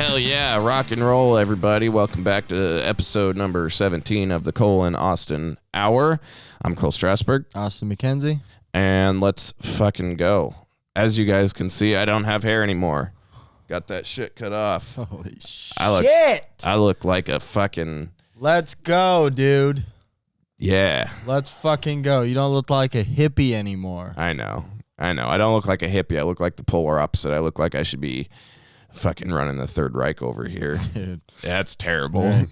Hell yeah, rock and roll, everybody. Welcome back to episode number 17 of the Cole and Austin Hour. I'm Cole Strasburg. Austin McKenzie. And let's fucking go. As you guys can see, I don't have hair anymore. Got that shit cut off. Holy shit. I look like a fucking... Let's go, dude. Yeah. Let's fucking go. You don't look like a hippie anymore. I know. I don't look like a hippie. I look like the polar opposite. I look like I should be fucking running the Third Reich over here. Dude. That's terrible. Right.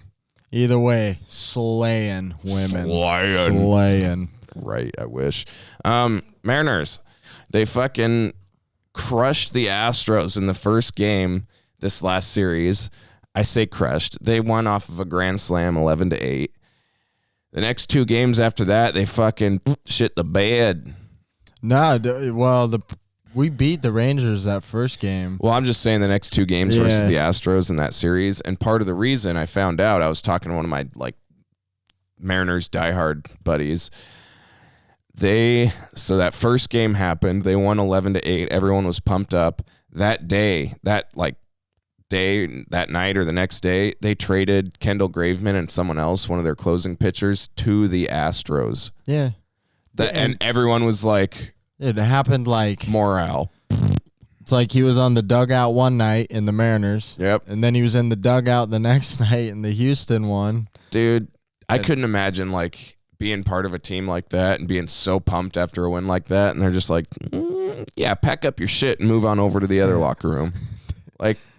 Either way, slaying women. Slaying. Right, I wish. Mariners, they fucking crushed the Astros in the first game this last series. I say crushed. They won off of a grand slam 11-8. The next two games after that, they fucking shit the bed. No, well, we beat the Rangers that first game. Well, I'm just saying the next two games versus the Astros in that series. And part of the reason I found out, I was talking to one of my Mariners diehard buddies. So that first game happened. They won 11-8. Everyone was pumped up. That night or the next day, they traded Kendall Graveman and someone else, one of their closing pitchers, to the Astros. Yeah. And everyone was like... It happened like... Morale. It's like he was on the dugout one night in the Mariners. Yep. And then he was in the dugout the next night in the Houston one. Dude, I couldn't imagine being part of a team like that and being so pumped after a win like that. And they're just like, yeah, pack up your shit and move on over to the other locker room.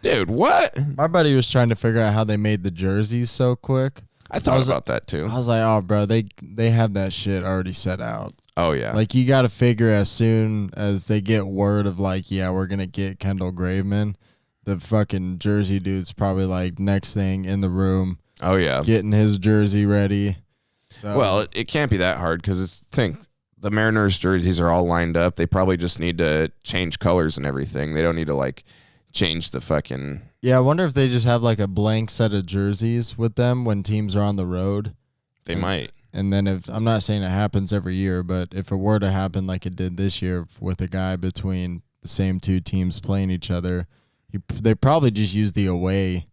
Dude, what? My buddy was trying to figure out how they made the jerseys so quick. I thought about that too. I was like, oh, bro, they have that shit already set out. Oh, yeah. You got to figure as soon as they get word of yeah, we're going to get Kendall Graveman, the fucking jersey dude's probably next thing in the room. Oh, yeah. Getting his jersey ready. So. Well, it can't be that hard because the Mariners jerseys are all lined up. They probably just need to change colors and everything. They don't need to change the fucking... Yeah, I wonder if they just have a blank set of jerseys with them when teams are on the road. They might. And then I'm not saying it happens every year, but if it were to happen like it did this year with a guy between the same two teams playing each other, they probably just use the away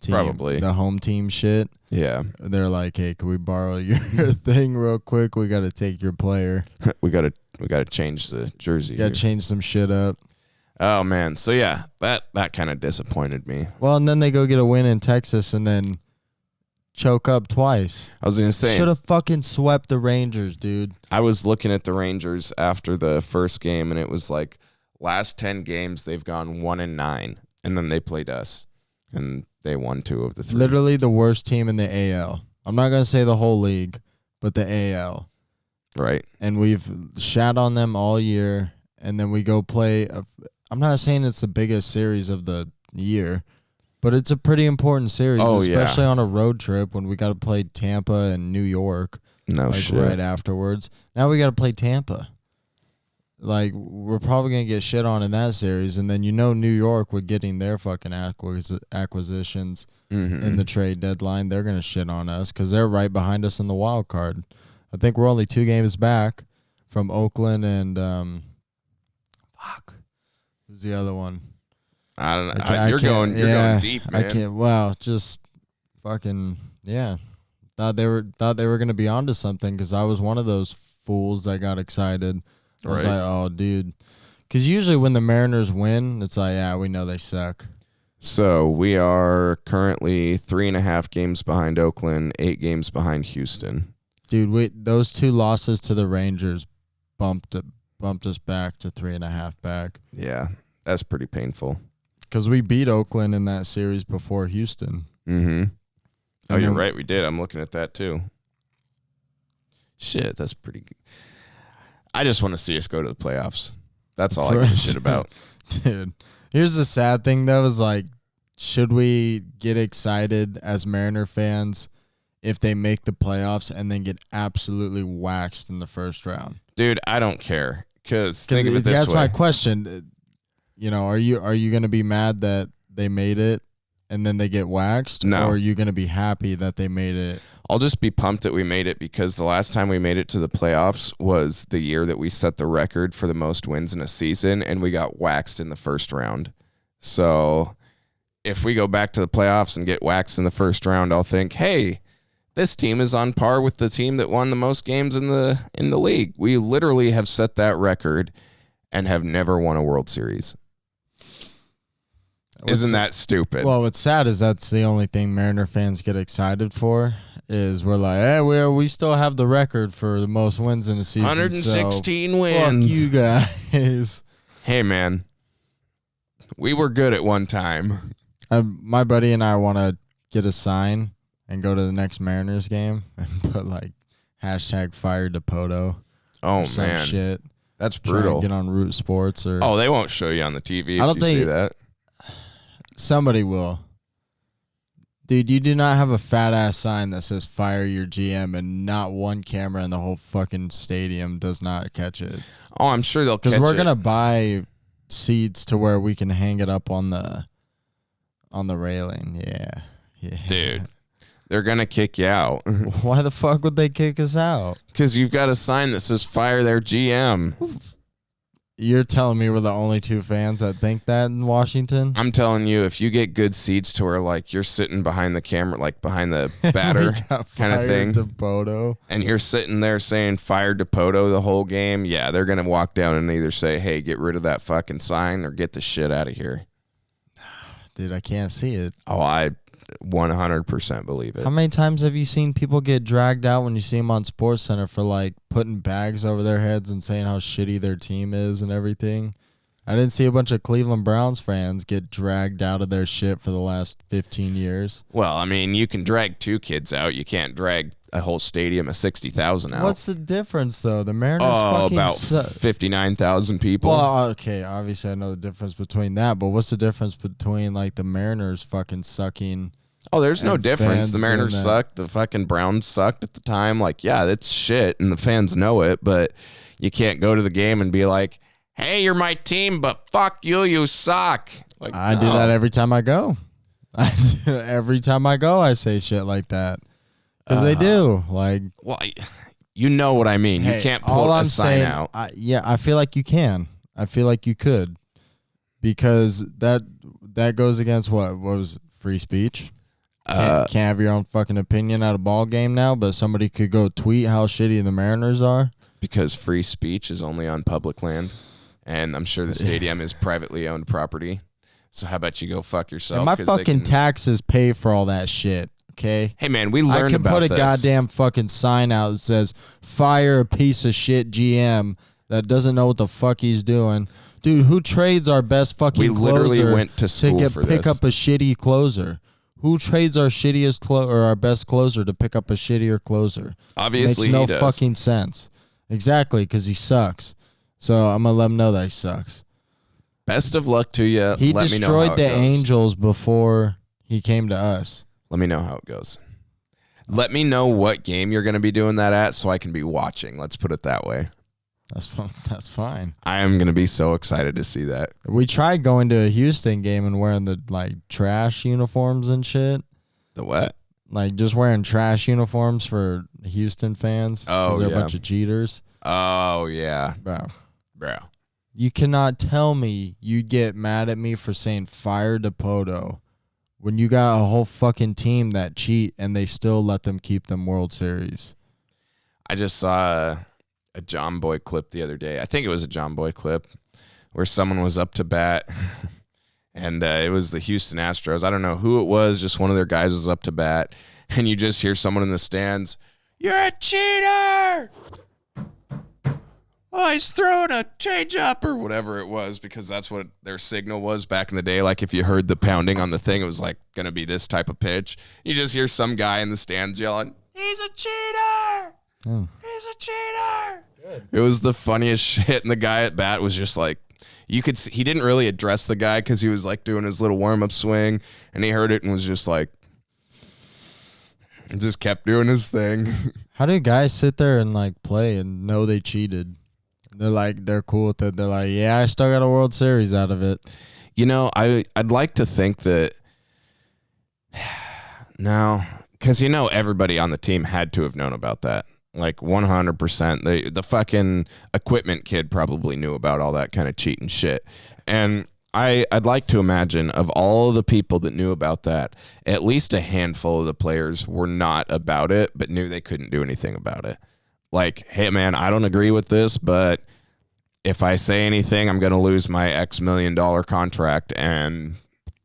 team. Probably. The home team shit. Yeah. They're like, hey, can we borrow your thing real quick? We got to take your player. we got to change the jersey. Got to change some shit up. Oh, man. So, yeah, that kind of disappointed me. Well, and then they go get a win in Texas and then choke up twice. I was going to say. Should have fucking swept the Rangers, dude. I was looking at the Rangers after the first game, and it was last 10 games, they've gone 1-9, and then they played us, and they won 2 of the 3. Literally the worst team in the AL. I'm not going to say the whole league, but the AL. Right. And we've shat on them all year, and then we go play. I'm not saying it's the biggest series of the year, but it's a pretty important series, especially on a road trip when we got to play Tampa and New York. No shit. Right afterwards. Now we got to play Tampa. We're probably going to get shit on in that series, and then New York with getting their fucking acquisitions in the trade deadline, they're going to shit on us because they're right behind us in the wild card. I think we're only 2 games back from Oakland and who's the other one? I don't know. You're going deep, man. I can't. Wow, just fucking yeah. Thought they were gonna be onto something because I was one of those fools that got excited. I was like, oh, dude, because usually when the Mariners win, it's like, yeah, we know they suck. So we are currently 3.5 games behind Oakland, 8 games behind Houston. Dude, those 2 losses to the Rangers bumped us back to 3.5 back. Yeah, that's pretty painful. Because we beat Oakland in that series before Houston. Mm-hmm. Oh, you're right. We did. I'm looking at that, too. Shit, that's pretty good. I just want to see us go to the playoffs. That's all I give a shit about. Dude, here's the sad thing, though, is should we get excited as Mariner fans if they make the playoffs and then get absolutely waxed in the first round? Dude, I don't care. Because think of it this way. That's my question. Are you going to be mad that they made it and then they get waxed? No. Or are you going to be happy that they made it? I'll just be pumped that we made it because the last time we made it to the playoffs was the year that we set the record for the most wins in a season, and we got waxed in the first round. So if we go back to the playoffs and get waxed in the first round, I'll think, hey, this team is on par with the team that won the most games in the league. We literally have set that record and have never won a World Series. Isn't that stupid? Well, what's sad is that's the only thing Mariner fans get excited for. Is we're like, hey, we still have the record for the most wins in a season. 116 so wins. Fuck you guys. Hey, man. We were good at one time. My buddy and I want to get a sign and go to the next Mariners game and put like #fire Dipoto. Oh, some man. Shit. That's Try and brutal. get on Root Sports or. Oh, they won't show you on the TV I don't if you think see that. Somebody will. Dude, you do not have a fat ass sign that says fire your GM and not one camera in the whole fucking stadium does not catch it. Oh, I'm sure they'll catch it. Because we're gonna buy seats to where we can hang it up on the railing. Yeah. Dude, they're gonna kick you out. Why the fuck would they kick us out? Because you've got a sign that says fire their GM. You're telling me we're the only two fans that think that in Washington? I'm telling you, if you get good seats to where like you're sitting behind the camera, like behind the batter kind of thing, Dipoto. and you're sitting there saying fire Dipoto the whole game, yeah, they're gonna walk down and either say, hey, get rid of that fucking sign or get the shit out of here. Dude, I can't see it. Oh, I 100% believe it. How many times have you seen people get dragged out when you see them on Sports Center for like putting bags over their heads and saying how shitty their team is and everything? I didn't see a bunch of Cleveland Browns fans get dragged out of their shit for the last 15 years. Well, I mean, you can drag 2 kids out. You can't drag a whole stadium of 60,000 out. What's the difference, though? The Mariners fucking about 59,000 people. Well, okay, obviously I know the difference between that, but what's the difference between like the Mariners fucking sucking? Oh, there's no and difference. fans The Mariners doing that? sucked. The fucking Browns sucked at the time. Like, yeah, that's shit, and the fans know it, but you can't go to the game and be like, hey, you're my team, but fuck you, you suck. Like, I do that every time I go. Every time I go, I say shit like that. Because they do. Like, well, you know what I mean. hey, You can't all pull a I'm sign saying, out. I feel like you can. I feel like you could. Because that goes against what was free speech? Can't have your own fucking opinion at a ball game now, but somebody could go tweet how shitty the Mariners are. Because free speech is only on public land, and I'm sure the stadium is privately owned property. So how about you go fuck yourself? And my fucking taxes pay for all that shit. Okay. Hey man, we learned about this. I can put a goddamn fucking sign out that says "Fire a piece of shit GM that doesn't know what the fuck he's doing." Dude, who trades our best fucking closer? We literally went to school for pick this. Up a shitty closer? Who trades our shittiest or our best closer to pick up a shittier closer? Obviously, makes no he does. fucking sense. Exactly, because he sucks. So I'm gonna let him know that he sucks. Best of luck to you. He Let me know destroyed how it the goes. Angels before he came to us. Let me know how it goes. Let me know what game you're going to be doing that at so I can be watching. Let's put it that way. That's fine. I am going to be so excited to see that. We tried going to a Houston game and wearing the like trash uniforms and shit. The what? Like just wearing trash uniforms for Houston fans. Oh, they're yeah. a bunch of cheaters. Oh, yeah. Bro. You cannot tell me you'd get mad at me for saying fire Dipoto when you got a whole fucking team that cheat and they still let them keep them World Series. I just saw a John Boy clip the other day. I think it was a John Boy clip where someone was up to bat and it was the Houston Astros. I don't know who it was. Just one of their guys was up to bat and you just hear someone in the stands, "You're a cheater!" "Oh, he's throwing a changeup," or whatever it was, because that's what their signal was back in the day. Like if you heard the pounding on the thing, it was like going to be this type of pitch. You just hear some guy in the stands yelling, "He's a cheater! He's a cheater!" Good. It was the funniest shit, and the guy at bat was just like, you could see, he didn't really address the guy because he was like doing his little warm-up swing, and he heard it and was just like, just kept doing his thing. How do guys sit there and like play and know they cheated? They're cool with it. They're like, yeah, I still got a World Series out of it. You know, I'd like to think that no, because you know everybody on the team had to have known about that. Like 100%. The fucking equipment kid probably knew about all that kind of cheating shit. And I'd like to imagine of all the people that knew about that, at least a handful of the players were not about it, but knew they couldn't do anything about it. Like, hey, man, I don't agree with this, but if I say anything, I'm going to lose my X $1 million contract, and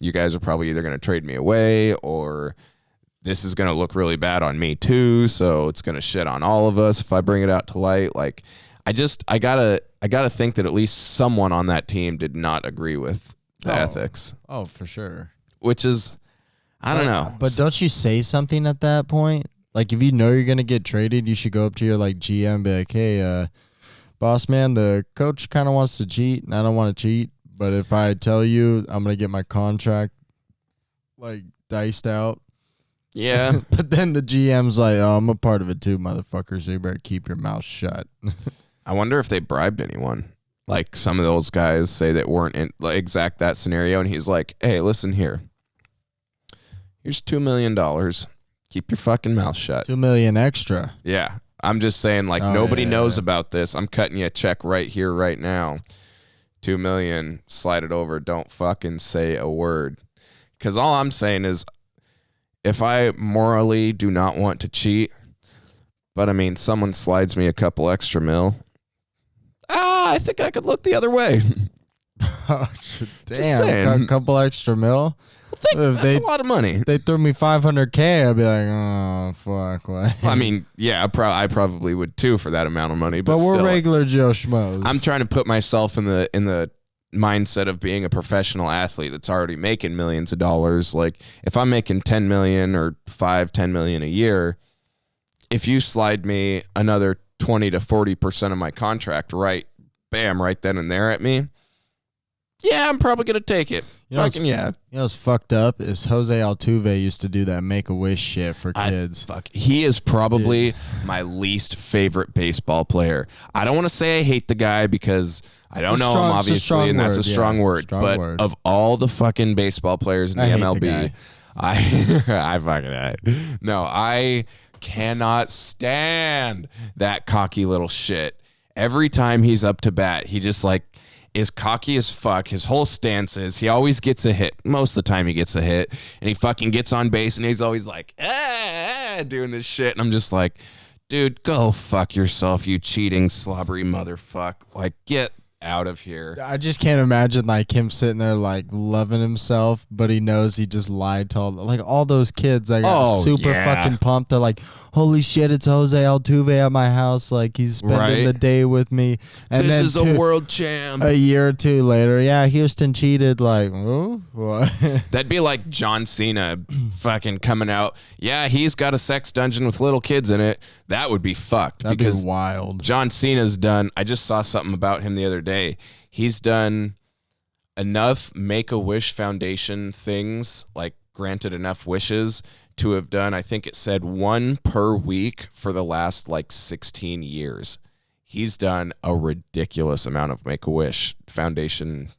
you guys are probably either going to trade me away or this is going to look really bad on me too, so it's going to shit on all of us if I bring it out to light. Like, I gotta think that at least someone on that team did not agree with the ethics. Oh, for sure. Which is, I don't know. But don't you say something at that point? Like, if you know you're gonna get traded, you should go up to your like GM and be like, "Hey, boss man, the coach kind of wants to cheat, and I don't want to cheat. But if I tell you I'm gonna get my contract like diced out." Yeah. But then the GM's like, "Oh, I'm a part of it too, motherfucker, so you better keep your mouth shut." I wonder if they bribed anyone. Like, some of those guys say that weren't in like, exact that scenario, and he's like, hey, listen here. Here's $2 million. Keep your fucking mouth shut. $2 million extra. Yeah. I'm just saying, like, nobody knows about this. I'm cutting you a check right here, right now. $2 million. Slide it over. Don't fucking say a word. Because all I'm saying is, if I morally do not want to cheat, but I mean, someone slides me a couple extra mil, I think I could look the other way. Damn, a couple extra mil. That's a lot of money. They threw me $500K. I'd be like, oh fuck. Like, I mean, yeah, I probably would too for that amount of money. but we're still, regular Joe Schmoes. I'm trying to put myself in the mindset of being a professional athlete that's already making millions of dollars. Like, if I'm making 10 million or 10 million a year, if you slide me another 20 to 40% of my contract, right then and there at me, yeah, I'm probably gonna take it. Fucking yeah. You know what's fucked up is Jose Altuve used to do that Make-A-Wish shit for kids. He is probably my least favorite baseball player. I don't want to say I hate the guy because I don't know him, obviously, and that's a strong word. But of all the fucking baseball players in the MLB, I fucking no, I cannot stand that cocky little shit. Every time he's up to bat, he just like is cocky as fuck. His whole stance is he always gets a hit. Most of the time he gets a hit, and he fucking gets on base, and he's always like, doing this shit. And I'm just like, dude, go fuck yourself, you cheating, slobbery motherfucker. Like, get out of here. I just can't imagine like him sitting there like loving himself, but he knows he just lied to all those kids that got super fucking pumped. They're like, holy shit, it's Jose Altuve at my house. Like, he's spending the day with me. And this is a world champ. A year or two later, yeah, Houston cheated. Like, oh, what? That'd be like John Cena fucking coming out. Yeah, he's got a sex dungeon with little kids in it. That would be fucked. That'd be wild. John Cena's done. I just saw something about him the other day. He's done enough Make-A-Wish Foundation things, like granted enough wishes to have done, I think it said 1 per week for the last like 16 years. He's done a ridiculous amount of Make-A-Wish Foundation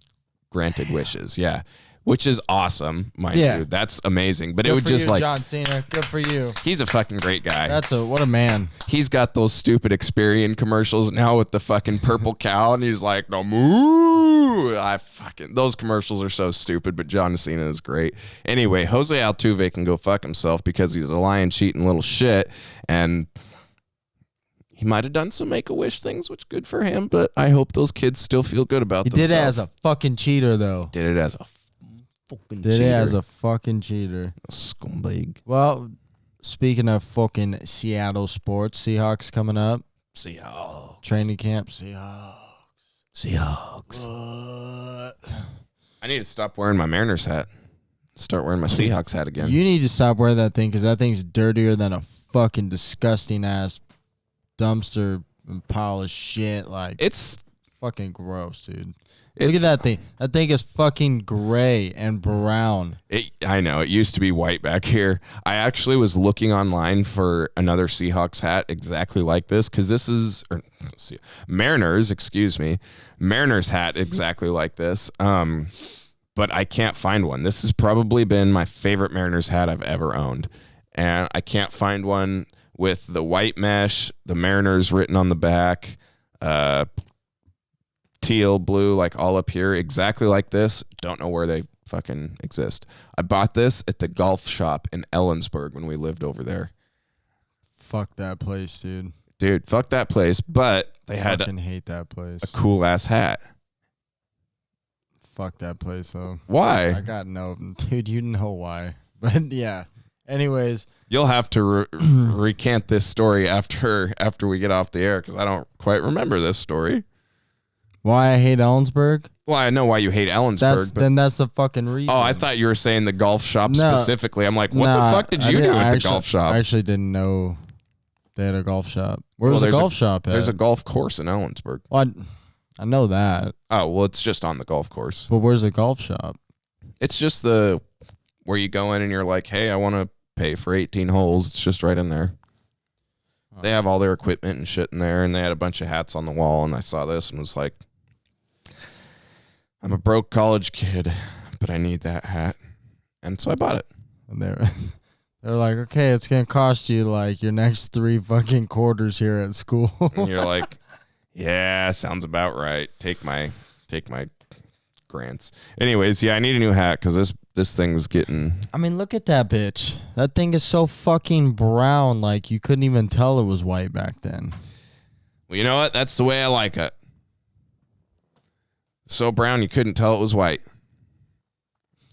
granted wishes. Yeah. Which is awesome, mind you. That's amazing. But good it would just like John Cena. Good for you. He's a fucking great guy. What a man. He's got those stupid Experian commercials now with the fucking purple cow, and he's like, no moo. Those commercials are so stupid, but John Cena is great. Anyway, Jose Altuve can go fuck himself because he's a lying, cheating little shit, and he might have done some Make-A-Wish things, which good for him, but I hope those kids still feel good about themselves. He did it as a fucking cheater, though. Did it as a fucking cheater. A scumbag. Well, speaking of fucking Seattle sports, Seahawks coming up. Seahawks. Training camp. Seahawks. I need to stop wearing my Mariners hat. Start wearing my Seahawks hat again. You need to stop wearing that thing because that thing's dirtier than a fucking disgusting ass dumpster pile of shit. Like, it's fucking gross, dude. Look at that thing. That thing is fucking gray and brown. I know. It used to be white back here. I actually was looking online for another Seahawks hat exactly like this because this is Mariners hat exactly like this. But I can't find one. This has probably been my favorite Mariners hat I've ever owned. And I can't find one with the white mesh, the Mariners written on the back, teal, blue, like all up here, exactly like this. Don't know where they fucking exist. I bought this at the golf shop in Ellensburg when we lived over there. Fuck that place, dude. Dude, fuck that place. But they had fucking hate that place. A cool ass hat. Fuck that place, though. Why? I got no, dude. You know why? But yeah. Anyways, you'll have to recant this story after we get off the air because I don't quite remember this story. Why I hate Ellensburg? Well, I know why you hate Ellensburg. Then that's the fucking reason. Oh, I thought you were saying the golf shop specifically. I'm like, what the fuck did you do at the golf shop? I actually didn't know they had a golf shop. Where was the golf shop at? There's a golf course in Ellensburg. Well, I know that. Oh, well, it's just on the golf course. But where's the golf shop? It's just where you go in and you're like, hey, I want to pay for 18 holes. It's just right in there. They have all their equipment and shit in there, and they had a bunch of hats on the wall, and I saw this and was like, I'm a broke college kid, but I need that hat. And so I bought it. And they're like, okay, it's going to cost you like your next 3 fucking quarters here at school. And you're like, yeah, sounds about right. Take my grants. Anyways, yeah, I need a new hat because this thing's getting... I mean, look at that bitch. That thing is so fucking brown, like you couldn't even tell it was white back then. Well, you know what? That's the way I like it. So brown you couldn't tell it was white.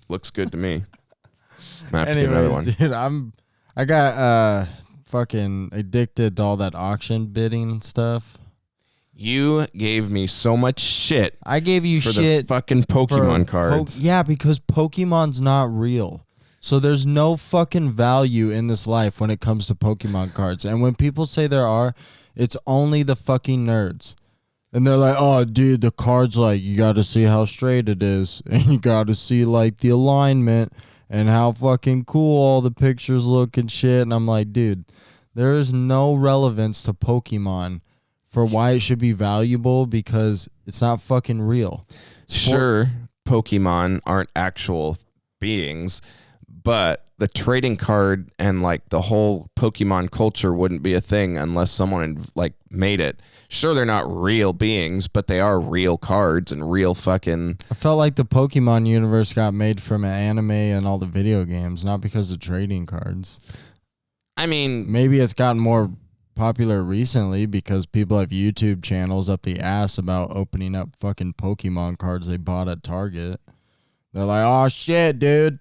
Looks good to me. I'm gonna have to get another one. Dude, I got fucking addicted to all that auction bidding stuff. You gave me so much shit. I gave you for shit the fucking Pokemon cards. Yeah, because Pokemon's not real. So there's no fucking value in this life when it comes to Pokemon cards. And when people say there are, it's only the fucking nerds. And they're like, oh, dude, the card's like, you got to see how straight it is. And you got to see, like, the alignment and how fucking cool all the pictures look and shit. And I'm like, dude, there is no relevance to Pokemon for why it should be valuable because it's not fucking real. Sure, Pokemon aren't actual beings, but the trading card and like the whole Pokemon culture wouldn't be a thing unless someone like made it. Sure, they're not real beings, but they are real cards and real fucking... I felt like the Pokemon universe got made from anime and all the video games, not because of trading cards. I mean... Maybe it's gotten more popular recently because people have YouTube channels up the ass about opening up fucking Pokemon cards they bought at Target. They're like, oh shit, dude.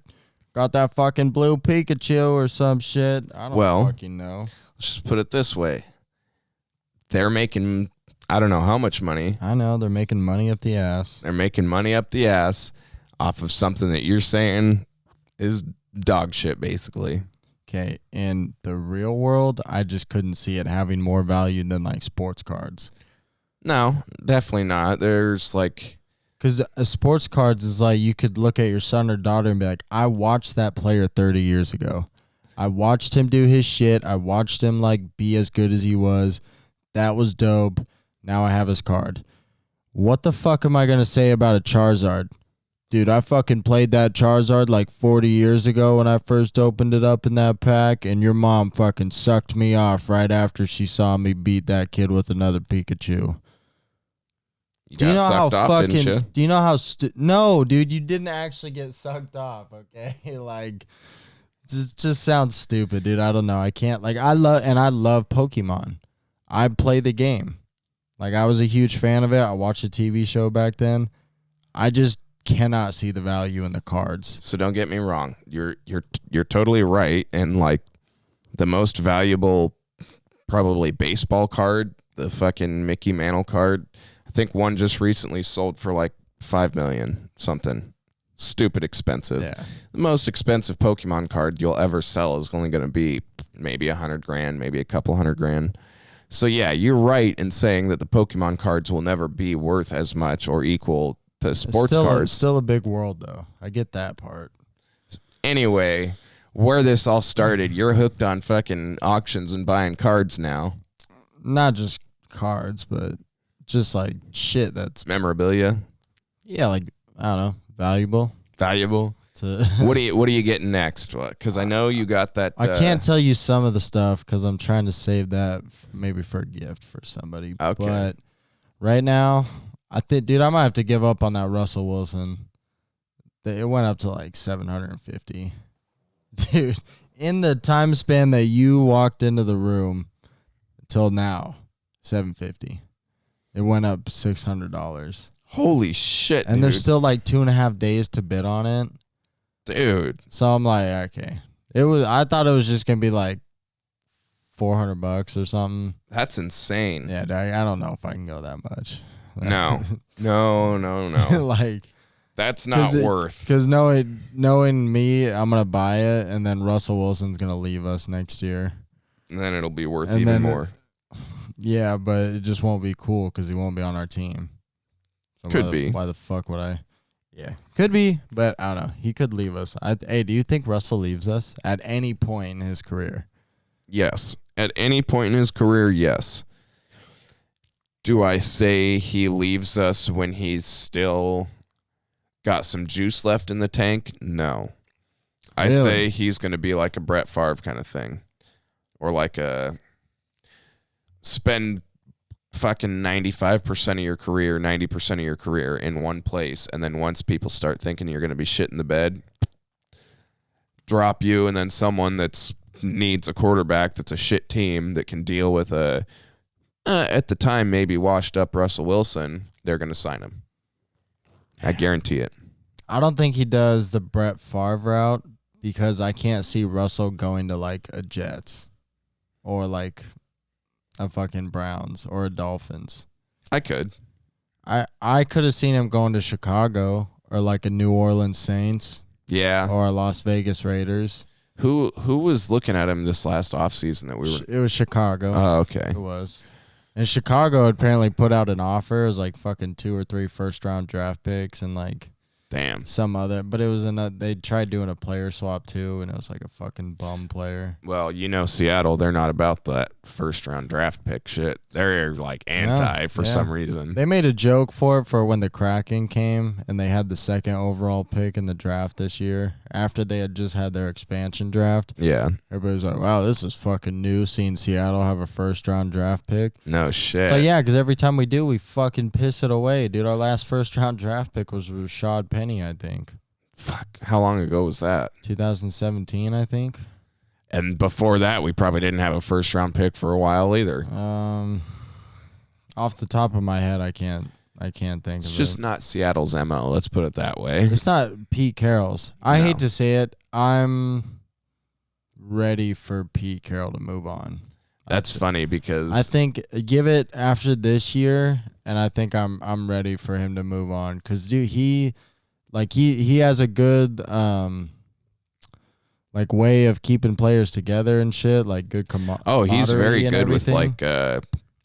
Got that fucking blue Pikachu or some shit. I don't fucking know. Let's just put it this way. They're making, I don't know how much money. I know, they're making money up the ass. They're making money up the ass off of something that you're saying is dog shit, basically. Okay, in the real world, I just couldn't see it having more value than like sports cards. No, definitely not. There's like... Because sports cards is like you could look at your son or daughter and be like, I watched that player 30 years ago. I watched him do his shit. I watched him like be as good as he was. That was dope. Now I have his card. What the fuck am I going to say about a Charizard? Dude, I fucking played that Charizard like 40 years ago when I first opened it up in that pack, and your mom fucking sucked me off right after she saw me beat that kid with another Pikachu. Do you know how fucking... Do you know how... No, dude, you didn't actually get sucked off, okay? Like, just sounds stupid, dude. I don't know. I can't... Like, I love Pokemon. I play the game. Like, I was a huge fan of it. I watched a TV show back then. I just cannot see the value in the cards. So don't get me wrong. You're totally right. And, like, the most valuable, probably baseball card, the fucking Mickey Mantle card... I think one just recently sold for like $5 million something. Stupid expensive. Yeah. The most expensive Pokemon card you'll ever sell is only going to be maybe $100,000, maybe a couple $100,000. So yeah, you're right in saying that the Pokemon cards will never be worth as much or equal to sports cards. It's still a big world though. I get that part. Anyway, where this all started, you're hooked on fucking auctions and buying cards now. Not just cards, but just like shit that's memorabilia. Yeah, like I don't know, valuable. What are you getting next? Because I know you got that. I can't tell you some of the stuff because I'm trying to save that maybe for a gift for somebody. Okay. But right now, I think, dude, I might have to give up on that Russell Wilson. It went up to like 750. Dude, in the time span that you walked into the room until now, 750. It went up $600. Holy shit, and dude. there's still like 2.5 days to bid on it. Dude. So I'm like, okay. I thought it was just gonna be like $400 or something. That's insane. Yeah, I don't know if I can go that much. No. No. Like, that's not worth. Because knowing me, I'm gonna buy it, and then Russell Wilson's gonna leave us next year. And then it'll be worth even more. Yeah, but it just won't be cool because he won't be on our team. So could be. Why the fuck would I? Yeah, could be, but I don't know. He could leave us. Hey, do you think Russell leaves us at any point in his career? Yes. At any point in his career, yes. Do I say he leaves us when he's still got some juice left in the tank? No. I say he's going to be like a Brett Favre kind of thing. Or like a spend fucking 95% of your career, 90% of your career in one place. And then once people start thinking you're going to be shit in the bed, drop you. And then someone that's needs a quarterback that's a shit team that can deal with a, at the time, maybe washed up Russell Wilson, they're going to sign him. I guarantee it. I don't think he does the Brett Favre route because I can't see Russell going to like a Jets or like a fucking Browns or a Dolphins. I could. I could have seen him going to Chicago or like a New Orleans Saints. Yeah. Or a Las Vegas Raiders. Who was looking at him this last offseason that we were? It was Chicago. Oh, okay. It was. And Chicago apparently put out an offer. It was like fucking 2 or 3 first-round draft picks and like damn some other. But it was they tried doing a player swap too, and it was like a fucking bum player. Well, Seattle, they're not about that first-round draft pick shit. They're like anti for some reason. They made a joke for it for when the Kraken came and they had the 2nd overall pick in the draft this year after they had just had their expansion draft. Yeah. Everybody's like, wow, this is fucking new seeing Seattle have a first-round draft pick. No shit. So, yeah, because every time we do, we fucking piss it away. Dude, our last first-round draft pick was Rashad Penny, I think. Fuck. How long ago was that? 2017, I think. And before that, we probably didn't have a first-round pick for a while either. Off the top of my head, I can't think of it. It's just not Seattle's MO. Let's put it that way. It's not Pete Carroll's. I hate to say it. I'm ready for Pete Carroll to move on. That's funny because I think give it after this year, and I think I'm ready for him to move on because dude, he has a good like way of keeping players together and shit, like good he's very good with everything. like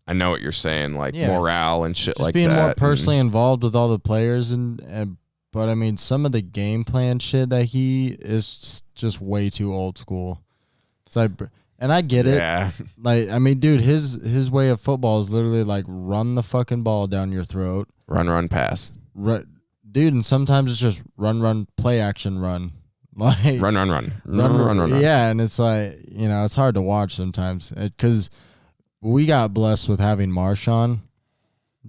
I know what you're saying, like morale and shit just like being that. More personally involved with all the players and but I mean some of the game plan shit that he is just way too old school. It's like, and I get it. Yeah. Like I mean, dude, his way of football is literally like run the fucking ball down your throat. Run, pass. Dude, and sometimes it's just run, play action, run. Like run. Yeah, and it's like, it's hard to watch sometimes because we got blessed with having Marshawn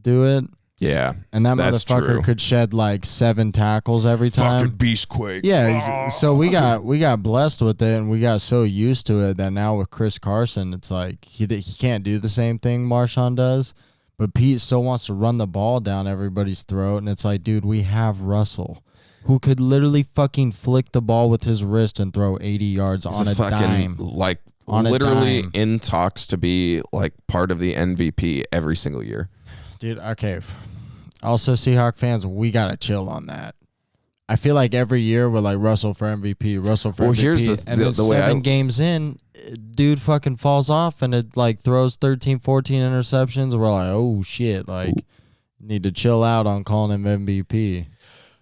do it. Yeah, and that that's motherfucker true. could shed like 7 tackles every time. Fucking beastquake. Yeah, so we got blessed with it, and we got so used to it that now with Chris Carson, it's like he can't do the same thing Marshawn does, but Pete still wants to run the ball down everybody's throat, and it's like, dude, we have Russell, who could literally fucking flick the ball with his wrist and throw 80 yards on a dime. Like on literally a dime. In talks to be like part of the MVP every single year. Dude, okay. Also, Seahawk fans, we got to chill on that. I feel like every year we're like Russell for MVP. Well, here's the way 7 games in, dude fucking falls off and it like throws 13, 14 interceptions. We're like, oh shit, like need to chill out on calling him MVP.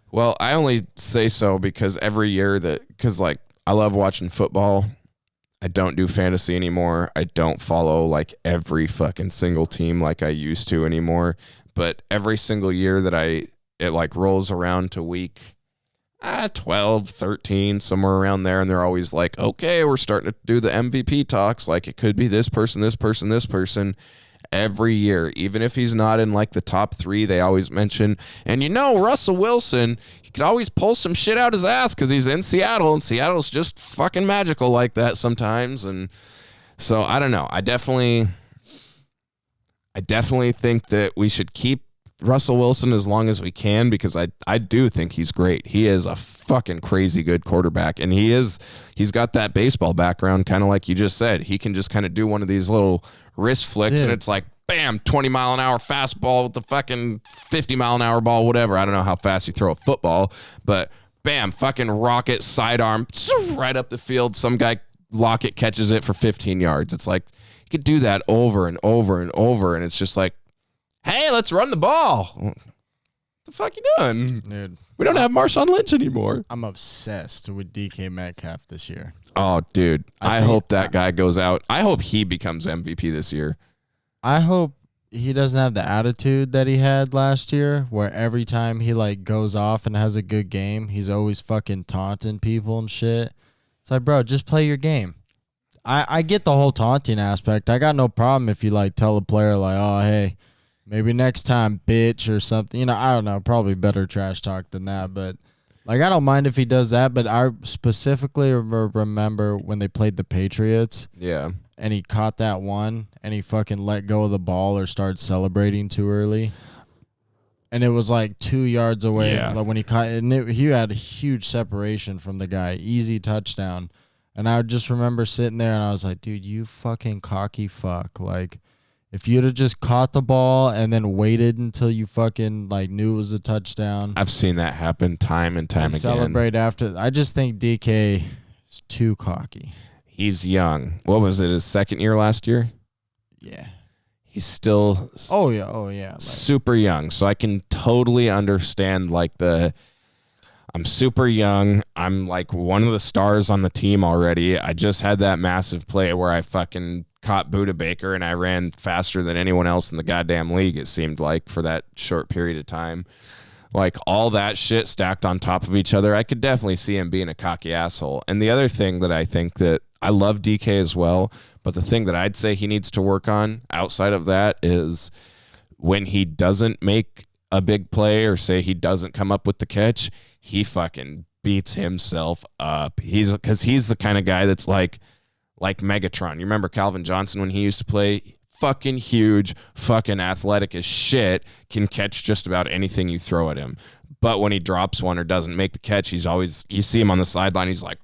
Well, I only say so because every year because like I love watching football. I don't do fantasy anymore. I don't follow like every fucking single team like I used to anymore. But every single year that it like rolls around to week 12, 13, somewhere around there, and they're always like, okay, we're starting to do the MVP talks. Like it could be this person, this person, this person. every year. Even if he's not in like the top 3, they always mention. And Russell Wilson, he could always pull some shit out his ass because he's in Seattle, and Seattle's just fucking magical like that sometimes. And so I don't know. I definitely think that we should keep Russell Wilson as long as we can, because I do think he's great. He is a fucking crazy good quarterback, and he's got that baseball background, kind of like you just said. He can just kind of do one of these little wrist flicks, and it's like, bam, 20-mile-an-hour fastball with the fucking 50-mile-an-hour ball, whatever. I don't know how fast you throw a football, but bam, fucking rocket, sidearm, right up the field. Some guy Lockett catches it for 15 yards. It's like, you could do that over and over and over, and it's just like, hey, let's run the ball. What the fuck you doing? Dude, we don't have Marshawn Lynch anymore. I'm obsessed with DK Metcalf this year. Oh, dude. I hope that guy goes out. I hope he becomes MVP this year. I hope he doesn't have the attitude that he had last year, where every time he like goes off and has a good game, he's always fucking taunting people and shit. It's like, bro, just play your game. I get the whole taunting aspect. I got no problem if you like tell a player like, oh, hey, maybe next time, bitch, or something. I don't know. Probably better trash talk than that. But, like, I don't mind if he does that. But I specifically remember when they played the Patriots. Yeah. And he caught that one, and he fucking let go of the ball or started celebrating too early. And it was, like, 2 yards away. Yeah. Like when he caught it, and he had a huge separation from the guy. Easy touchdown. And I just remember sitting there, and I was like, dude, you fucking cocky fuck. Like, if you'd have just caught the ball and then waited until you fucking like knew it was a touchdown. I've seen that happen time and time again. Celebrate after. I just think DK is too cocky. He's young. What was it, his second year last year? Yeah. He's still Oh, yeah. Super young. So I can totally understand like I'm super young. I'm like one of the stars on the team already. I just had that massive play where I fucking caught Buda Baker and I ran faster than anyone else in the goddamn league, it seemed like, for that short period of time. Like all that shit stacked on top of each other. I could definitely see him being a cocky asshole. And the other thing that I think that I love DK as well, but the thing that I'd say he needs to work on outside of that is when he doesn't make a big play or say he doesn't come up with the catch, he fucking beats himself up. Because he's the kind of guy that's like Megatron. You remember Calvin Johnson when he used to play? Fucking huge, fucking athletic as shit, can catch just about anything you throw at him. But when he drops one or doesn't make the catch, you see him on the sideline, he's like,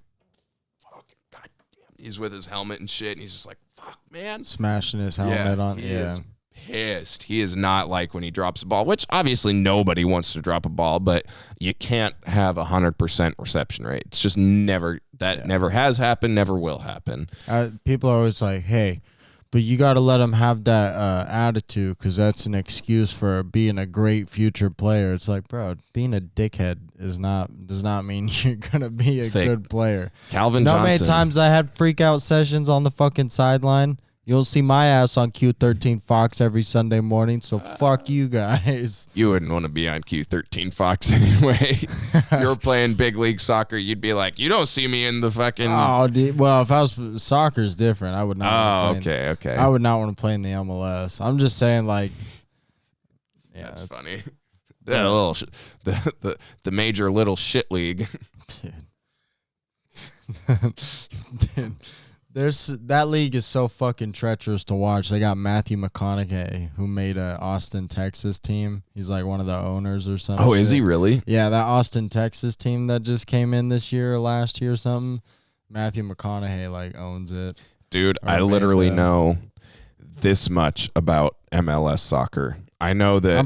fucking goddamn. He's with his helmet and shit, and he's just like, fuck, man. Smashing his helmet on. He is pissed. He is not like when he drops the ball, which obviously nobody wants to drop a ball, but you can't have 100% reception rate. It's just never has happened, never will happen. People are always like, hey, but you got to let him have that attitude because that's an excuse for being a great future player. It's like, bro, being a dickhead does not mean you're going to be a good player. Calvin Johnson. How many times I had freak out sessions on the fucking sideline? You'll see my ass on Q13 Fox every Sunday morning, so fuck you guys. You wouldn't want to be on Q13 Fox anyway. If you were playing big league soccer, you'd be like, you don't see me in the fucking... Oh, well, if I was... Soccer's different. I would not okay. I would not want to play in the MLS. I'm just saying, like... Yeah, that's funny. The major little shit league. Dude. That league is so fucking treacherous to watch. They got Matthew McConaughey, who made a Austin, Texas team. He's like one of the owners or something. Oh, is he really? Yeah, that Austin, Texas team that just came in this year or last year or something. Matthew McConaughey like owns it. Dude, I literally know this much about MLS soccer. I know that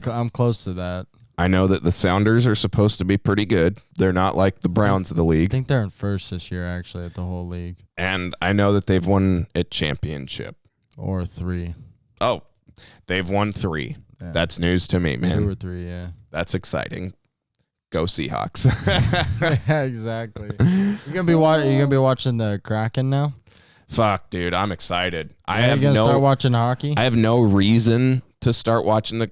I'm close to that. I know that the Sounders are supposed to be pretty good. They're not like the Browns of the league. I think they're in first this year, actually, at the whole league. And I know that they've won a championship. Or 3. Oh, they've won 3. Yeah. That's news to me, man. 2 or 3, yeah. That's exciting. Go Seahawks. Yeah, exactly. You gonna be watching the Kraken now? Fuck, dude, I'm excited. You gonna start watching hockey? I have no reason to start watching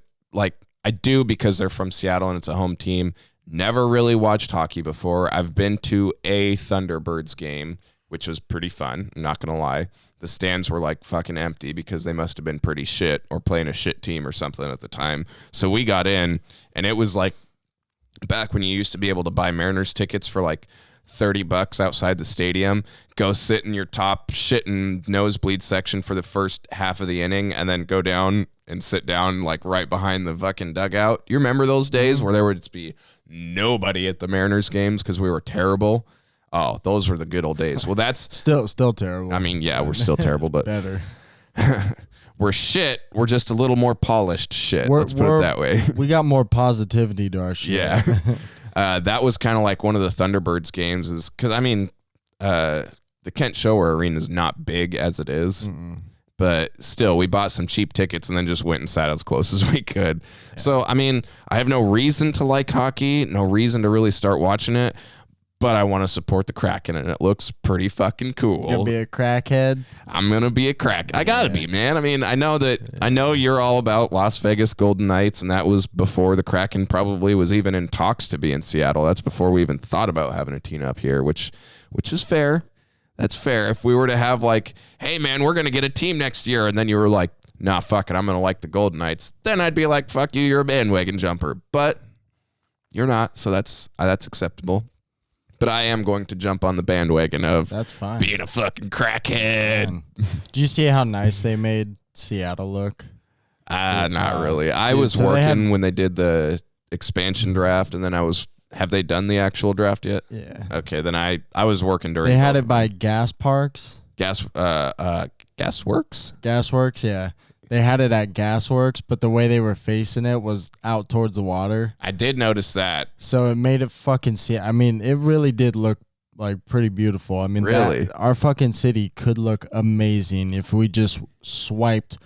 I do because they're from Seattle and it's a home team. Never really watched hockey before. I've been to a Thunderbirds game which was pretty fun. I'm not going to lie. The stands were like fucking empty because they must have been pretty shit or playing a shit team or something at the time. So we got in, and it was like back when you used to be able to buy Mariners tickets for like $30 outside the stadium, go sit in your top shit and nosebleed section for the first half of the inning, and then go down and sit down like right behind the fucking dugout. You remember those days where there would just be nobody at the Mariners games because we were terrible? Oh, those were the good old days. Well, that's still terrible. I mean, yeah, we're still terrible, but better. We're shit. We're just a little more polished shit. Let's put it that way. We got more positivity to our shit. Yeah. That was kind of like one of the Thunderbirds games is because, I mean, the Kent Shower Arena is not big as it is, but still, we bought some cheap tickets and then just went and sat as close as we could. Yeah. So, I mean, I have no reason to like hockey, no reason to really start watching it, but I want to support the Kraken, and it looks pretty fucking cool. You're gonna be a crackhead? I'm gonna be a crack. I gotta be, man. I mean, I know you're all about Las Vegas Golden Knights, and that was before the Kraken probably was even in talks to be in Seattle. That's before we even thought about having a team up here, which is fair. That's fair. If we were to have like, hey man, we're gonna get a team next year, and then you were like, nah, fuck it, I'm gonna like the Golden Knights, then I'd be like, fuck you, you're a bandwagon jumper. But you're not, so that's acceptable. But I am going to jump on the bandwagon of that's fine. Being a fucking crackhead. Do you see how nice they made Seattle look? Not really. I was working when they did the expansion draft, and then have they done the actual draft yet? Yeah. Okay, then I was working during. They had it by Gas Parks. Gasworks? Gasworks, yeah. They had it at Gasworks, but the way they were facing it was out towards the water. I did notice that. So it made it fucking I mean, it really did look like pretty beautiful. I mean, really, our fucking city could look amazing if we just swiped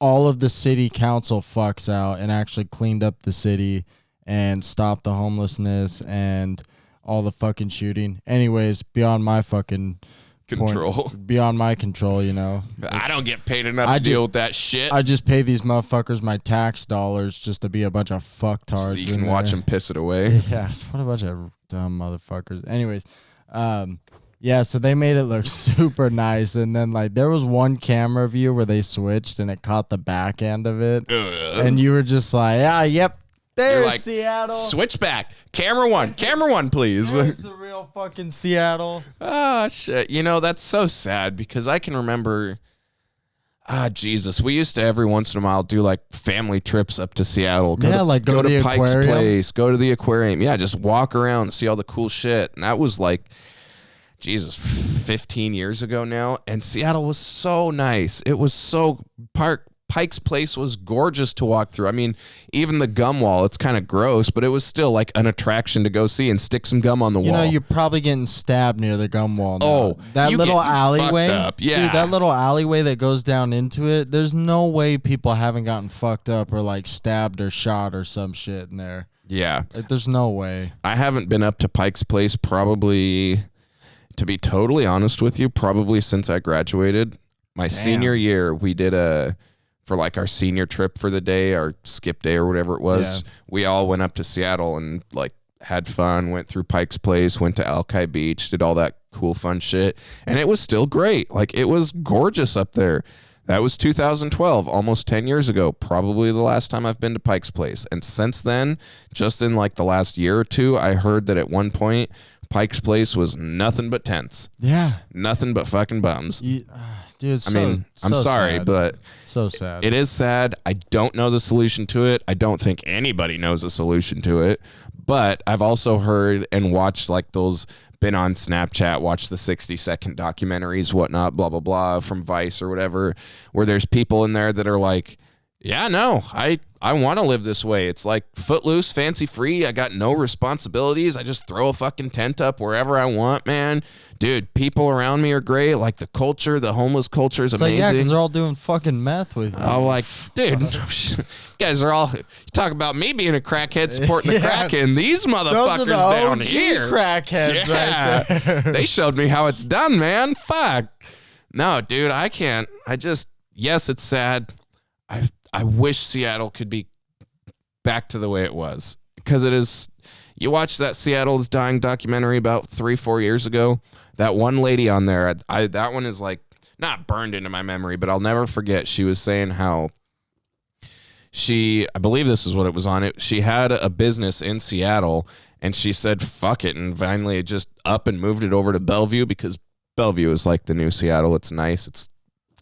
all of the city council fucks out and actually cleaned up the city and stopped the homelessness and all the fucking shooting. Anyways, beyond my fucking control. Beyond my control, you know. I don't get paid enough to deal with that shit. I just pay these motherfuckers my tax dollars just to be a bunch of fucktards. So you can watch them piss it away. Yeah, what a bunch of dumb motherfuckers. Anyways, yeah, so they made it look super nice, and then like there was one camera view where they switched and it caught the back end of it, and you were just like, yep. There's like, Seattle. Switch back. Camera one, please. There's the real fucking Seattle. Ah, shit. You know, that's so sad because I can remember, Jesus, we used to every once in a while do like family trips up to Seattle. Go to Pike's aquarium. Place, go to the aquarium. Yeah, just walk around and see all the cool shit. And that was like, Jesus, 15 years ago now. And Seattle was so nice. It was so Pike's Place was gorgeous to walk through. I mean, even the gum wall, it's kind of gross, but it was still like an attraction to go see and stick some gum on the wall. You know, you're probably getting stabbed near the gum wall now. Oh, that little alleyway. Yeah. Dude, that little alleyway that goes down into it, there's no way people haven't gotten fucked up or like stabbed or shot or some shit in there. Yeah. Like, there's no way. I haven't been up to Pike's Place probably, to be totally honest with you, probably since I graduated. My senior year, we did for like our senior trip for the day, our skip day or whatever it was, we all went up to Seattle and like had fun, went through Pike's Place, went to Alki Beach, did all that cool fun shit. And it was still great. Like it was gorgeous up there. That was 2012, almost 10 years ago, probably the last time I've been to Pike's Place. And since then, just in like the last year or two, I heard that at one point Pike's Place was nothing but tents. Yeah. Nothing but fucking bums. Dude, I'm sorry, sad. but so sad. It is sad. I don't know the solution to it. I don't think anybody knows a solution to it. But I've also heard and watched like those, been on Snapchat, watched the 60-second documentaries, whatnot, blah, blah, blah, from Vice or whatever, where there's people in there that are like, yeah, no, I want to live this way. It's like footloose, fancy free. I got no responsibilities. I just throw a fucking tent up wherever I want, man. Dude, people around me are great. Like the culture, the homeless culture is amazing. Like, yeah, because they're all doing fucking meth with you. I'm like, dude, you guys are all, you talk about me being a crackhead supporting the Kraken. These motherfuckers Those are the down OG here. crackheads right there. They showed me how it's done, man. Fuck. No, dude, I can't. Yes, it's sad. I wish Seattle could be back to the way it was, because it is. You watch that Seattle is Dying documentary about 3-4 years ago. That one lady on there, that one is like not burned into my memory, but I'll never forget. She was saying how I believe this is what it was on it. She had a business in Seattle, and she said, fuck it, and finally just up and moved it over to Bellevue, because Bellevue is like the new Seattle. It's nice. It's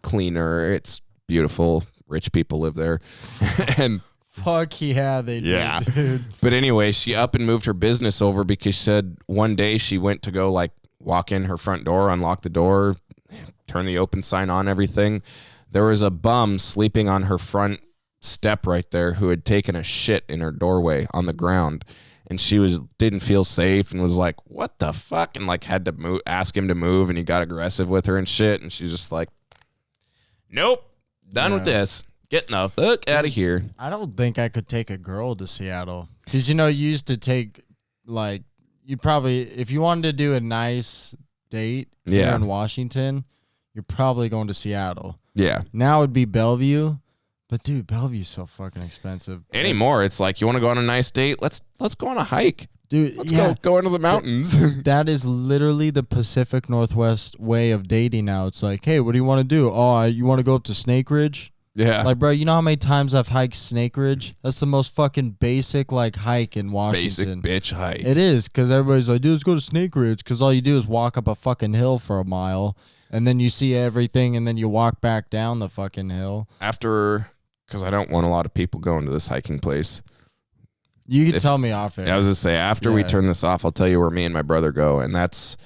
cleaner. It's beautiful. Rich people live there. And fuck yeah, they do, yeah. dude. But anyway, she up and moved her business over because she said one day she went to go like walk in her front door, unlock the door, turn the open sign on, everything. There was a bum sleeping on her front step right there who had taken a shit in her doorway on the ground. And she didn't feel safe and was like, what the fuck? And like had to ask him to move, and he got aggressive with her and shit. And she's just like, nope, done with this. Getting the fuck out of here. I don't think I could take a girl to Seattle. Because, you used to take, like, you'd probably, if you wanted to do a nice date here in Washington, you're probably going to Seattle. Yeah. Now it'd be Bellevue. But, dude, Bellevue's so fucking expensive. Anymore, it's like, you want to go on a nice date? Let's go on a hike. Dude, let's go into the mountains. That is literally the Pacific Northwest way of dating now. It's like, hey, what do you want to do? Oh, you want to go up to Snake Ridge? Yeah. Like, bro, you know how many times I've hiked Snake Ridge? That's the most fucking basic, like, hike in Washington. Basic bitch hike. It is, because everybody's like, dude, let's go to Snake Ridge, because all you do is walk up a fucking hill for a mile, and then you see everything, and then you walk back down the fucking hill. Because I don't want a lot of people going to this hiking place. You can tell me off air. I was going to say, after we turn this off, I'll tell you where me and my brother go, and it's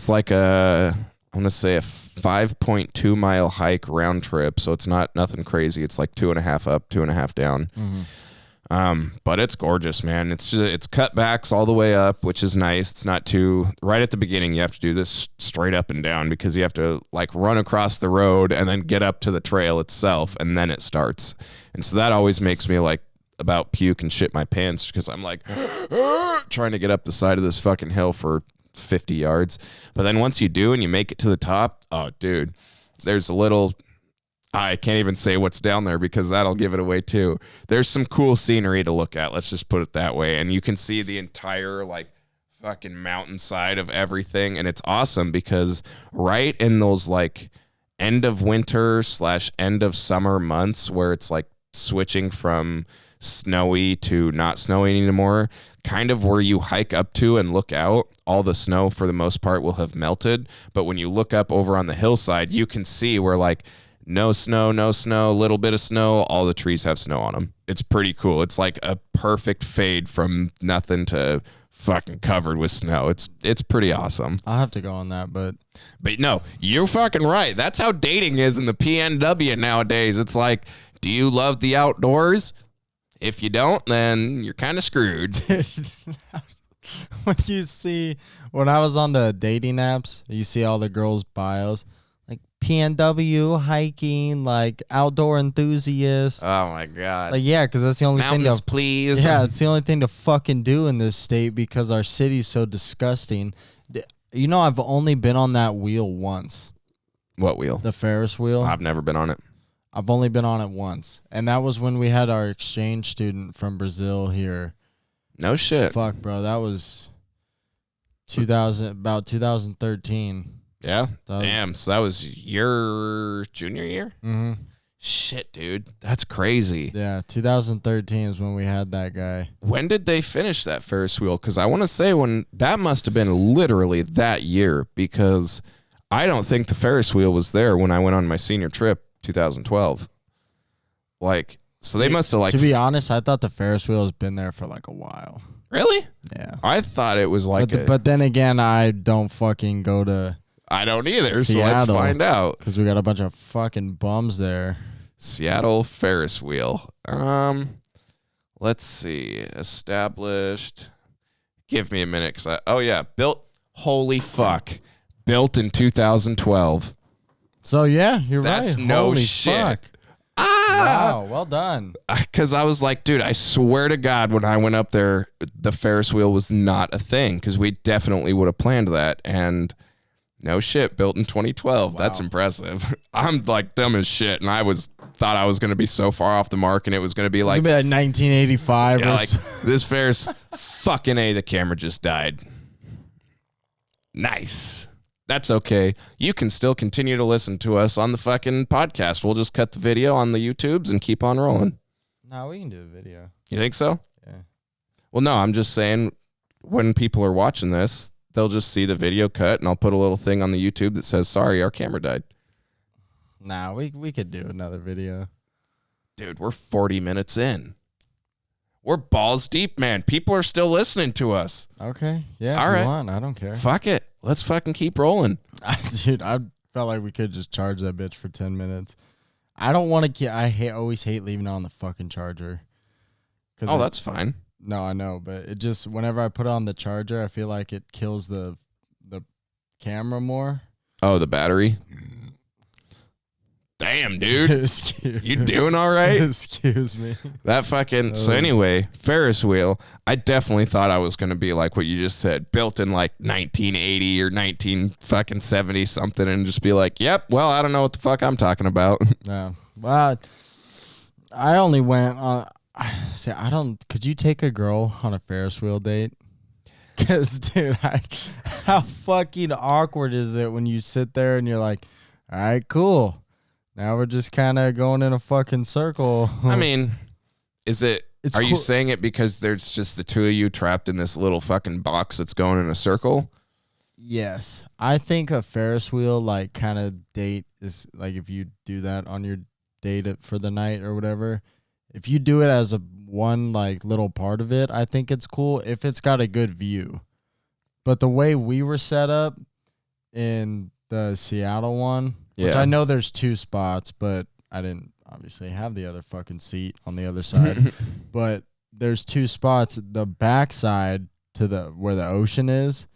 like I want to say a 5.2 mile hike round trip, so it's nothing crazy. It's like 2.5 up, 2.5 down. Mm-hmm. But it's gorgeous, man. It's cutbacks all the way up, which is nice. It's not too right at the beginning. You have to do this straight up and down because you have to like run across the road and then get up to the trail itself, and then it starts. And so that always makes me like about puke and shit my pants because I'm like trying to get up the side of this fucking hill for 50 yards. But then once you do and you make it to the top, oh dude, there's a little, I can't even say what's down there because that'll give it away too. There's some cool scenery to look at, let's just put it that way, and you can see the entire like fucking mountainside of everything, and it's awesome because right in those like end of winter / end of summer months where it's like switching from snowy to not snowy anymore, kind of where you hike up to and look out, all the snow for the most part will have melted. But when you look up over on the hillside, you can see where like no snow, little bit of snow, all the trees have snow on them. It's pretty cool. It's like a perfect fade from nothing to fucking covered with snow. It's pretty awesome. I'll have to go on that, but no, you're fucking right. That's how dating is in the PNW nowadays. It's like, do you love the outdoors? If you don't, then you're kind of screwed. When I was on the dating apps, you see all the girls' bios, like PNW, hiking, like outdoor enthusiast. Oh my God. Like, yeah, because that's the only Mountains, thing to please. Yeah, it's the only thing to fucking do in this state because our city's so disgusting. I've only been on that wheel once. What wheel? The Ferris wheel. I've never been on it. I've only been on it once, and that was when we had our exchange student from Brazil here. No shit. Fuck, bro, that was 2013. Yeah? Damn, so that was your junior year? Mm-hmm. Shit, dude. That's crazy. Yeah, 2013 is when we had that guy. When did they finish that Ferris wheel? Because I want to say that must have been literally that year, because I don't think the Ferris wheel was there when I went on my senior trip. 2012. Like, so they must have like. To be honest, I thought the Ferris wheel has been there for like a while. Really? Yeah. I thought it was like. But then again, I don't fucking go to. I don't either. Seattle, so let's find out. Because we got a bunch of fucking bums there. Seattle Ferris wheel. Let's see. Established. Give me a minute, because built. Holy fuck! Built in 2012. So, yeah, you're right. That's no Holy shit. Fuck. Wow, well done. Because I was like, dude, I swear to God, when I went up there, the Ferris wheel was not a thing, because we definitely would have planned that. And no shit, built in 2012. Wow. That's impressive. I'm like dumb as shit, and thought I was going to be so far off the mark, and it was going to be like 1985. Yeah, like this Ferris fucking A, the camera just died. Nice. That's okay. You can still continue to listen to us on the fucking podcast. We'll just cut the video on the YouTubes and keep on rolling. No, we can do a video. You think so? Yeah. Well, no, I'm just saying when people are watching this, they'll just see the video cut and I'll put a little thing on the YouTube that says, sorry, our camera died. Nah, we could do another video. Dude, we're 40 minutes in. We're balls deep, man. People are still listening to us. Okay. Yeah, all if right. you want, I don't care. Fuck it. Let's fucking keep rolling. Dude, I felt like we could just charge that bitch for 10 minutes. I don't want to always hate leaving it on the fucking charger. Oh, that's fine. No, I know, but it just, whenever I put it on the charger, I feel like it kills the camera more. Oh, the battery? Damn, dude. You doing all right? Excuse me. That fucking... So anyway, Ferris wheel, I definitely thought I was going to be like what you just said, built in like 1980 or 1970 something and just be like, yep, well, I don't know what the fuck I'm talking about. No. Well, I only went on... See, could you take a girl on a Ferris wheel date? Because, dude, how fucking awkward is it when you sit there and you're like, all right, cool. Now we're just kind of going in a fucking circle. I mean, are you saying it because there's just the two of you trapped in this little fucking box that's going in a circle? Yes. I think a Ferris wheel, like, kind of date is, like, if you do that on your date for the night or whatever, if you do it as a one, like, little part of it, I think it's cool if it's got a good view. But the way we were set up in the Seattle one, which I know there's 2 spots, but I didn't obviously have the other fucking seat on the other side. But there's 2 spots. The back side to where the ocean is,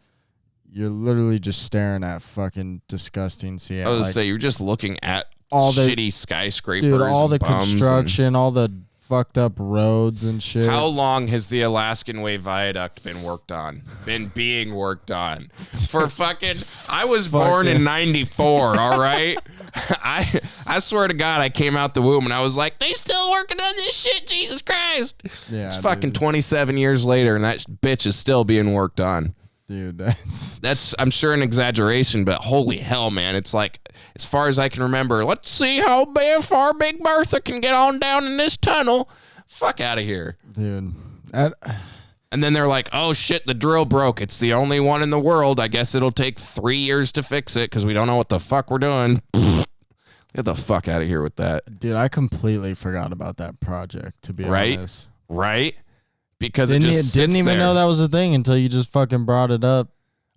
you're literally just staring at fucking disgusting Seattle. I was say you're just looking at all the shitty skyscrapers, dude, all the bums construction, all the fucked up roads and shit. How long has the Alaskan Way Viaduct been being worked on? For fucking, I was born in 94, all right? I swear to God, I came out the womb and I was like, they still working on this shit, Jesus Christ. Yeah, it's fucking 27 years later and that bitch is still being worked on. Dude, that's I'm sure an exaggeration, but holy hell, man. It's like, as far as I can remember, let's see how far Big Bertha can get on down in this tunnel. Fuck out of here. Dude. And then they're like, oh shit, the drill broke. It's the only one in the world. I guess it'll take 3 years to fix it because we don't know what the fuck we're doing. Get the fuck out of here with that. Dude, I completely forgot about that project, to be honest. Right? Because didn't even know that was a thing until you just fucking brought it up.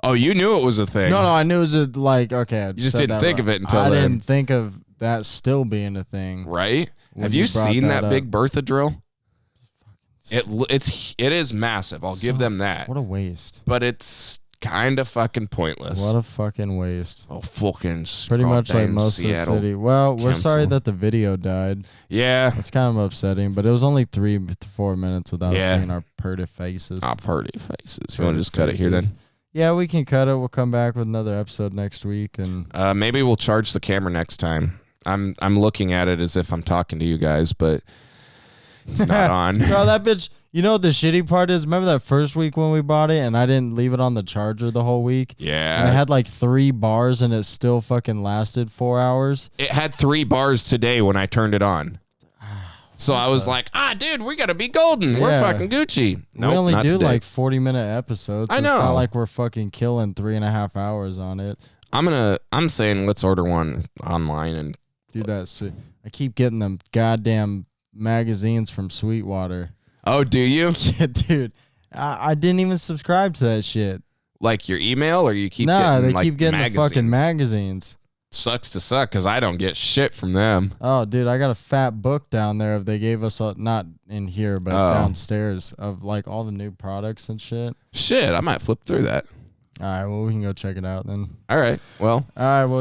Oh, you knew it was a thing. No, I knew it was like, okay. You just didn't think of it until I then. didn't think of that still being a thing. Right? Have you seen that Big Bertha drill? It is massive. I'll give them that. What a waste. But it's kind of fucking pointless. What a fucking waste. Oh, fucking pretty much like most of the city. Well, we're sorry that the video died. Yeah. It's kind of upsetting, but it was only 3-4 minutes without seeing our pretty faces. Pretty faces. You want to just cut it here then? Yeah, we can cut it. We'll come back with another episode next week, and maybe we'll charge the camera next time. I'm looking at it as if I'm talking to you guys, but it's not on. Bro, that bitch. You know what the shitty part is? Remember that first week when we bought it and I didn't leave it on the charger the whole week? Yeah. And it had like 3 bars and it still fucking lasted 4 hours? It had 3 bars today when I turned it on. So I was like, dude, we got to be golden. Yeah. We're fucking Gucci. Nope, we only do like 40-minute episodes. So I know. It's not like we're fucking killing 3.5 hours on it. I'm saying let's order one online and do that. I keep getting them goddamn magazines from Sweetwater. Oh, do you? Yeah, dude. I didn't even subscribe to that shit. Like your email, or you keep getting they keep getting magazines? The fucking magazines. Sucks to suck because I don't get shit from them. Oh, dude, I got a fat book down there. If they gave us not in here, but downstairs of like all the new products and shit. Shit, I might flip through that. All right, well, we can go check it out then. All right, well,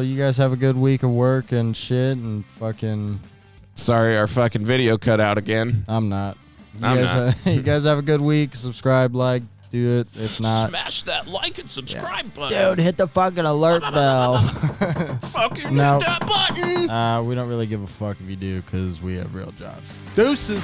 you guys have a good week of work and shit and fucking. Sorry, our fucking video cut out again. I'm not. You guys have a good week. Subscribe, like, do it. If not, smash that like and subscribe button. Dude, hit the fucking alert bell. Fucking hit that button. We don't really give a fuck if you do because we have real jobs. Deuces.